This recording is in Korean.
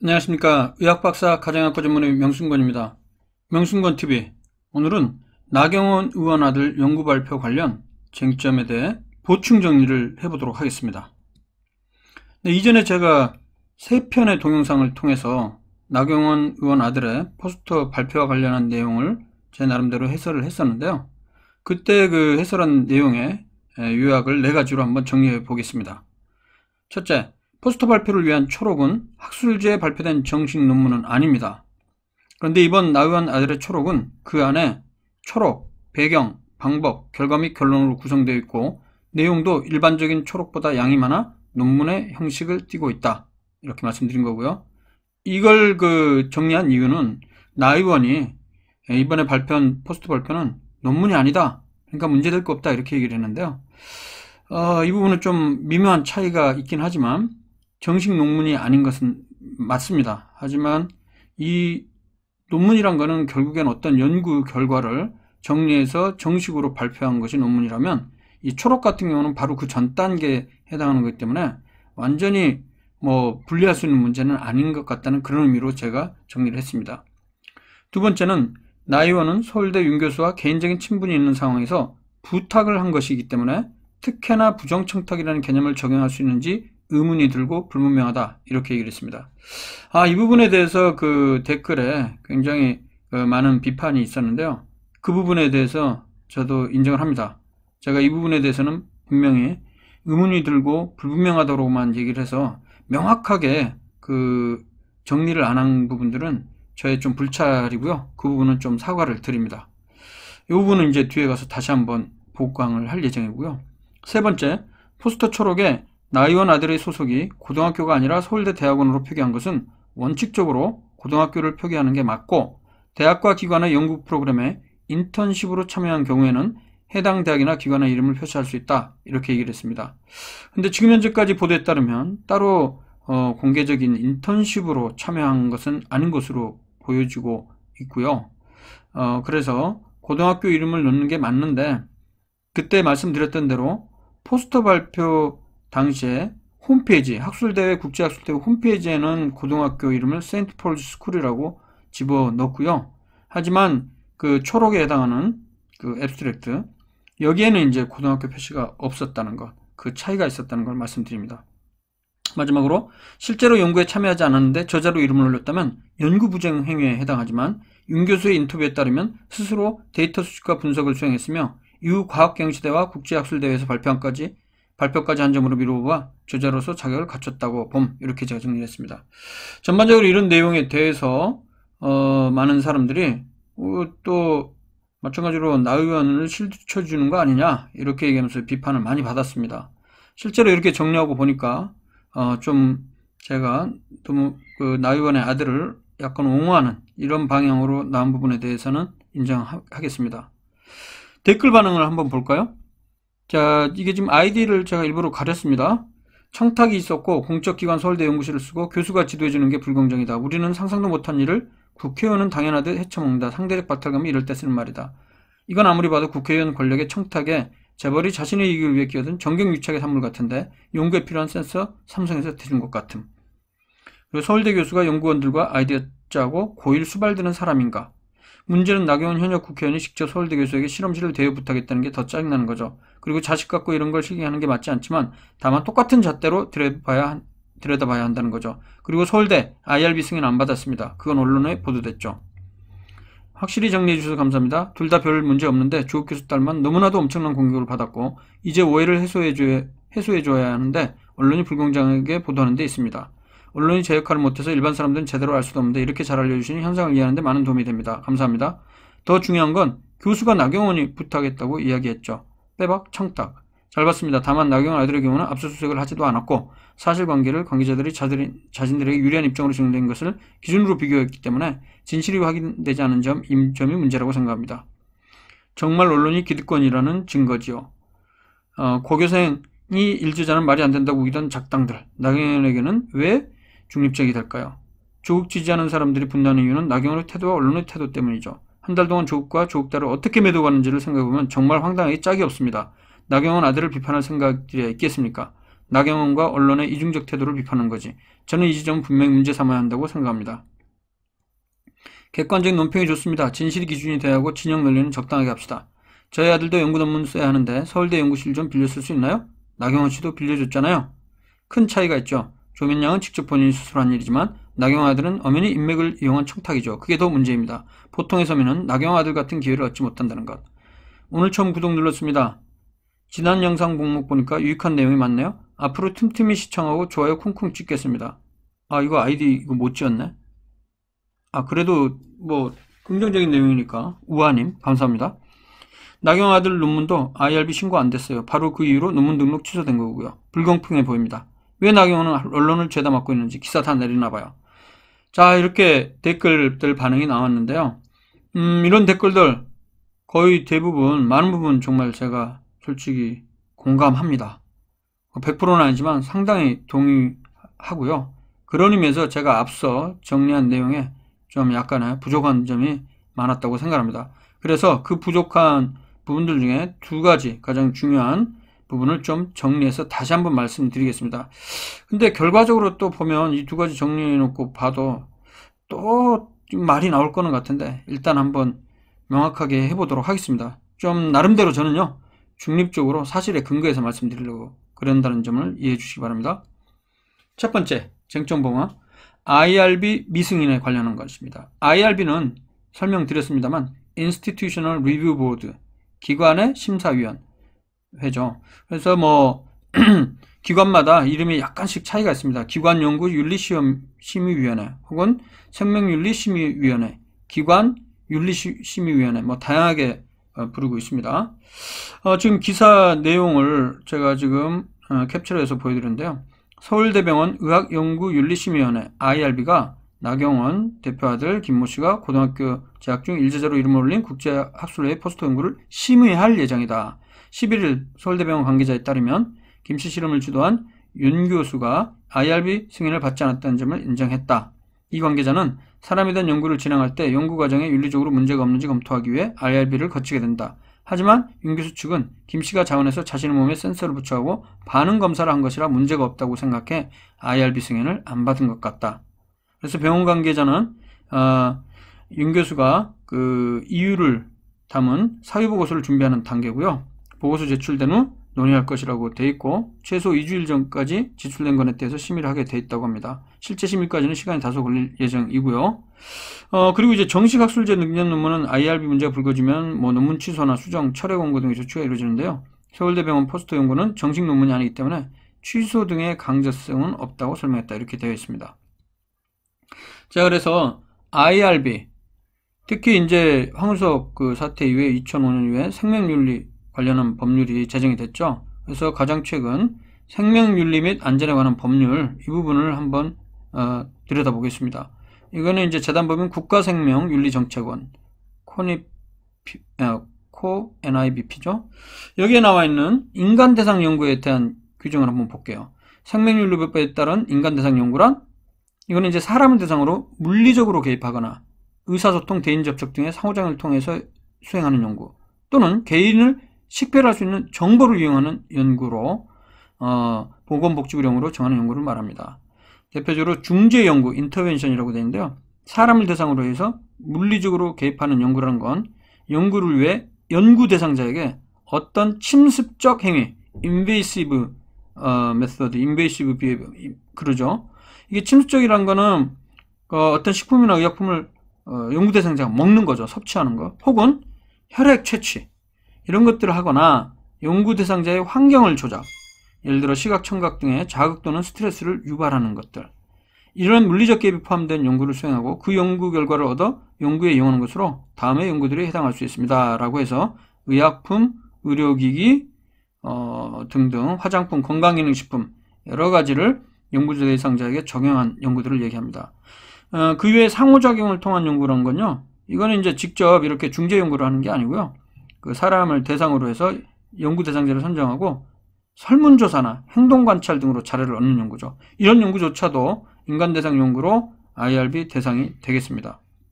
안녕하십니까. 의학박사 가정의학과 전문의 명순권입니다. 명순권TV. 오늘은 나경원 의원 아들 연구 발표 관련 쟁점에 대해 보충 정리를 해보도록 하겠습니다. 네, 이전에 제가 3편의 동영상을 통해서 나경원 의원 아들의 포스터 발표와 관련한 내용을 제 나름대로 해설을 했었는데요. 그때 그 해설한 내용의 요약을 4가지로 한번 정리해 보겠습니다. 첫째, 포스터 발표를 위한 초록은 학술지에 발표된 정식 논문은 아닙니다. 그런데 이번 나 의원 아들의 초록은 그 안에 초록, 배경, 방법, 결과 및 결론으로 구성되어 있고 내용도 일반적인 초록보다 양이 많아 논문의 형식을 띠고 있다. 이렇게 말씀드린 거고요. 이걸 정리한 이유는 나 의원이 이번에 발표한 포스터 발표는 논문이 아니다. 그러니까 문제될 거 없다. 이렇게 얘기를 했는데요. 이 부분은 좀 미묘한 차이가 있긴 하지만 정식 논문이 아닌 것은 맞습니다. 하지만 이 논문이란 거는 결국엔 어떤 연구 결과를 정리해서 정식으로 발표한 것이 논문이라면 이 초록 같은 경우는 바로 그 전 단계에 해당하는 거기 때문에 완전히 분리할 수 있는 문제는 아닌 것 같다는 그런 의미로 제가 정리를 했습니다. 두 번째는 나 의원은 서울대 윤 교수와 개인적인 친분이 있는 상황에서 부탁을 한 것이기 때문에 특혜나 부정청탁이라는 개념을 적용할 수 있는지 의문이 들고 불분명하다. 이렇게 얘기를 했습니다. 이 부분에 대해서 그 댓글에 굉장히 많은 비판이 있었는데요. 그 부분에 대해서 저도 인정을 합니다. 제가 이 부분에 대해서는 분명히 의문이 들고 불분명하다고만 얘기를 해서 명확하게 그 정리를 안 한 부분들은 저의 좀 불찰이고요. 그 부분은 좀 사과를 드립니다. 이 부분은 이제 뒤에 가서 다시 한번 복강을 할 예정이고요. 세 번째, 포스터 초록에 나 의원 아들의 소속이 고등학교가 아니라 서울대 대학원으로 표기한 것은 원칙적으로 고등학교를 표기하는 게 맞고 대학과 기관의 연구 프로그램에 인턴십으로 참여한 경우에는 해당 대학이나 기관의 이름을 표시할 수 있다. 이렇게 얘기를 했습니다. 근데 지금 현재까지 보도에 따르면 따로 공개적인 인턴십으로 참여한 것은 아닌 것으로 보여지고 있고요. 그래서 고등학교 이름을 넣는 게 맞는데 그때 말씀드렸던 대로 포스터 발표 당시에 홈페이지, 학술대회, 국제학술대회 홈페이지에는 고등학교 이름을 세인트 폴즈 스쿨이라고 집어넣고요. 하지만 그 초록에 해당하는 그 앱스트랙트, 여기에는 이제 고등학교 표시가 없었다는 것, 그 차이가 있었다는 걸 말씀드립니다. 마지막으로 실제로 연구에 참여하지 않았는데 저자로 이름을 올렸다면 연구부정 행위에 해당하지만 윤 교수의 인터뷰에 따르면 스스로 데이터 수집과 분석을 수행했으며 이후 과학경시대와 국제학술대회에서 발표까지 한 점으로 미루어봐 저자로서 자격을 갖췄다고 봄. 이렇게 제가 정리했습니다. 전반적으로 이런 내용에 대해서 많은 사람들이 또 마찬가지로 나 의원을 실드쳐주는 거 아니냐 이렇게 얘기하면서 비판을 많이 받았습니다. 실제로 이렇게 정리하고 보니까 좀 제가 너무 그 나 의원의 아들을 약간 옹호하는 이런 방향으로 나온 부분에 대해서는 인정하겠습니다. 댓글 반응을 한번 볼까요? 자, 이게 지금 아이디를 제가 일부러 가렸습니다. 청탁이 있었고 공적기관 서울대 연구실을 쓰고 교수가 지도해주는 게 불공정이다. 우리는 상상도 못한 일을 국회의원은 당연하듯 헤쳐먹는다. 상대적 박탈감이 이럴 때 쓰는 말이다. 이건 아무리 봐도 국회의원 권력의 청탁에 재벌이 자신의 이익을 위해 끼어든 정경유착의 산물 같은데 연구에 필요한 센서 삼성에서 대준 것 같음. 그리고 서울대 교수가 연구원들과 아이디어 짜고 고일 수발드는 사람인가. 문제는 나경원 현역 국회의원이 직접 서울대 교수에게 실험실을 대여 부탁했다는 게 더 짜증나는 거죠. 그리고 자식 갖고 이런 걸 실행하는 게 맞지 않지만 다만 똑같은 잣대로 들여다봐야 한다는 거죠. 그리고 서울대 IRB 승인 안 받았습니다. 그건 언론에 보도됐죠. 확실히 정리해 주셔서 감사합니다. 둘 다 별 문제 없는데 조국 교수 딸만 너무나도 엄청난 공격을 받았고 이제 오해를 해소해줘야 하는데 언론이 불공정하게 보도하는 데 있습니다. 언론이 제 역할을 못해서 일반 사람들은 제대로 알 수도 없는데 이렇게 잘 알려주시니 현상을 이해하는 데 많은 도움이 됩니다. 감사합니다. 더 중요한 건 교수가 나경원이 부탁했다고 이야기했죠. 빼박 청탁. 잘 봤습니다. 다만 나경원 아이들의 경우는 압수수색을 하지도 않았고 사실관계를 관계자들이 자신들에게 유리한 입장으로 증명된 것을 기준으로 비교했기 때문에 진실이 확인되지 않은 점이 문제라고 생각합니다. 정말 언론이 기득권이라는 증거지요. 고교생이 일제자는 말이 안 된다고 우기던 작당들. 나경원에게는 왜 중립적이 될까요? 조국 지지하는 사람들이 분노하는 이유는 나경원의 태도와 언론의 태도 때문이죠. 한 달 동안 조국과 조국딸을 어떻게 매도가는지를 생각해보면 정말 황당하게 짝이 없습니다. 나경원 아들을 비판할 생각들이 있겠습니까? 나경원과 언론의 이중적 태도를 비판하는 거지. 저는 이 지점 분명히 문제 삼아야 한다고 생각합니다. 객관적인 논평이 좋습니다. 진실이 기준이 돼야 하고 진영 논리는 적당하게 합시다. 저희 아들도 연구 논문 써야 하는데 서울대 연구실 좀 빌렸을 수 있나요? 나경원 씨도 빌려줬잖아요. 큰 차이가 있죠. 조민양은 직접 본인이 수술한 일이지만 나경원 아들은 엄연히 인맥을 이용한 청탁이죠. 그게 더 문제입니다. 보통의 서민은 나경원 아들 같은 기회를 얻지 못한다는 것. 오늘 처음 구독 눌렀습니다. 지난 영상 목록 보니까 유익한 내용이 많네요. 앞으로 틈틈이 시청하고 좋아요 쿵쿵 찍겠습니다. 아, 이거 아이디 이거 못 지었네. 아, 그래도 뭐 긍정적인 내용이니까 우아님 감사합니다. 나경원 아들 논문도 IRB 신고 안 됐어요. 바로 그 이후로 논문 등록 취소된 거고요. 불공평해 보입니다. 왜 나경원은 언론을 죄다 맡고 있는지 기사 다 내리나 봐요. 자, 이렇게 댓글들 반응이 나왔는데요. 이런 댓글들 거의 대부분 많은 부분 정말 제가 솔직히 공감합니다. 100%는 아니지만 상당히 동의하고요. 그런 의미에서 제가 앞서 정리한 내용에 좀 약간의 부족한 점이 많았다고 생각합니다. 그래서 그 부족한 부분들 중에 두 가지 가장 중요한 부분을 좀 정리해서 다시 한번 말씀드리겠습니다. 근데 결과적으로 또 보면 이 두 가지 정리해 놓고 봐도 또 말이 나올 거는 같은데 일단 한번 명확하게 해보도록 하겠습니다. 좀 나름대로 저는요 중립적으로 사실에 근거해서 말씀드리려고 그런다는 점을 이해해 주시기 바랍니다. 첫 번째 쟁점봉화 IRB 미승인에 관련한 것입니다. IRB는 설명드렸습니다만 Institutional Review Board 기관의 심사위원회죠. 그래서 뭐 기관마다 이름이 약간씩 차이가 있습니다. 기관연구윤리심의위원회 혹은 생명윤리심의위원회, 기관윤리심의위원회 뭐 다양하게 부르고 있습니다. 지금 기사 내용을 제가 지금 캡처해서 보여드렸는데요. 서울대병원 의학연구윤리심의위원회 IRB가 나경원 대표 아들 김모 씨가 고등학교 재학 중 일제자로 이름을 올린 국제학술회의 포스터 연구를 심의할 예정이다. 11일 서울대병원 관계자에 따르면 김 씨 실험을 주도한 윤 교수가 IRB 승인을 받지 않았다는 점을 인정했다. 이 관계자는 사람에 대한 연구를 진행할 때 연구 과정에 윤리적으로 문제가 없는지 검토하기 위해 IRB를 거치게 된다. 하지만 윤 교수 측은 김 씨가 자원해서 자신의 몸에 센서를 부착하고 반응 검사를 한 것이라 문제가 없다고 생각해 IRB 승인을 안 받은 것 같다. 그래서 병원 관계자는 윤 교수가 그 이유를 담은 사유보고서를 준비하는 단계고요. 보고서 제출된 후 논의할 것이라고 돼 있고 최소 2주일 전까지 제출된 것에 대해서 심의를 하게 돼 있다고 합니다. 실제 심의까지는 시간이 다소 걸릴 예정이고요. 그리고 이제 정식 학술제 능력 논문은 IRB 문제가 불거지면 뭐 논문 취소나 수정, 철회 권고 등의 조치가 이루어지는데요. 서울대병원 포스터 연구는 정식 논문이 아니기 때문에 취소 등의 강제성은 없다고 설명했다. 이렇게 되어 있습니다. 자, 그래서 IRB 특히 이제 황우석 그 사태 이후에 2005년 이후에 생명윤리 관련한 법률이 제정이 됐죠. 그래서 가장 최근 생명윤리 및 안전에 관한 법률 이 부분을 한번 들여다보겠습니다. 이거는 이제 재단법인 국가생명윤리정책원 NIBP죠. 여기에 나와 있는 인간 대상 연구에 대한 규정을 한번 볼게요. 생명윤리법에 따른 인간 대상 연구란 이거는 이제 사람을 대상으로 물리적으로 개입하거나 의사소통, 대인접촉 등의 상호작용을 통해서 수행하는 연구 또는 개인을 식별할 수 있는 정보를 이용하는 연구로 보건복지부령으로 정하는 연구를 말합니다. 대표적으로 중재연구, 인터벤션이라고 되어 있는데요. 사람을 대상으로 해서 물리적으로 개입하는 연구라는 건 연구를 위해 연구 대상자에게 어떤 침습적 행위, invasive method, invasive behavior 그러죠. 이게 침습적이라는 거는 어떤 식품이나 의약품을 연구 대상자가 먹는 거죠. 섭취하는 거. 혹은 혈액 채취 이런 것들을 하거나 연구 대상자의 환경을 조작 예를 들어 시각, 청각 등의 자극 또는 스트레스를 유발하는 것들 이런 물리적 개입이 포함된 연구를 수행하고 그 연구 결과를 얻어 연구에 이용하는 것으로 다음의 연구들이 해당할 수 있습니다. 라고 해서 의약품, 의료기기 등등 화장품, 건강기능식품 여러 가지를 연구 대상자에게 적용한 연구들을 얘기합니다. 그 외에 상호작용을 통한 연구라는 건요. 이거는 이제 직접 이렇게 중재 연구를 하는 게 아니고요. 그 사람을 대상으로 해서 연구 대상자를 선정하고 설문조사나 행동관찰 등으로 자료를 얻는 연구죠. 이런 연구조차도 인간 대상 연구로 IRB 대상이 되겠습니다.